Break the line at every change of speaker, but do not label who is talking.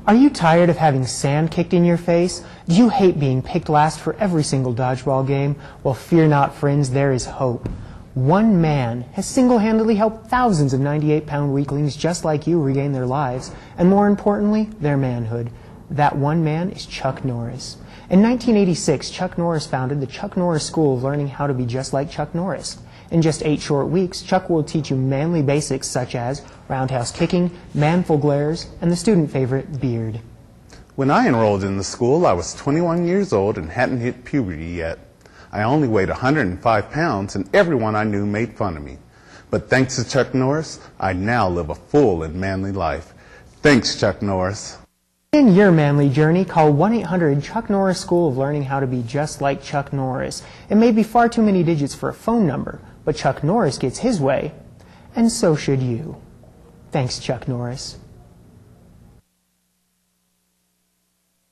Are you tired of having sand kicked in your face? Do you hate being picked last for every single dodgeball game? Well, fear not, friends, there is hope. One man has single-handedly helped thousands of 98-pound weaklings just like you regain their lives, and more importantly, their manhood. That one man is Chuck Norris. In 1986, Chuck Norris founded the Chuck Norris School of Learning How to Be Just Like Chuck Norris. In just 8 short weeks, Chuck will teach you manly basics such as roundhouse kicking, manful glares, and the student favorite, beard.
When I enrolled in the school, I was 21 years old and hadn't hit puberty yet. I only weighed 105 pounds, and everyone I knew made fun of me. But thanks to Chuck Norris, I now live a full and manly life. Thanks, Chuck Norris.
In your manly journey, call 1-800-CHUCK Norris School of Learning How to Be Just Like Chuck Norris. It may be far too many digits for a phone number, but Chuck Norris gets his way, and so should you. Thanks, Chuck Norris.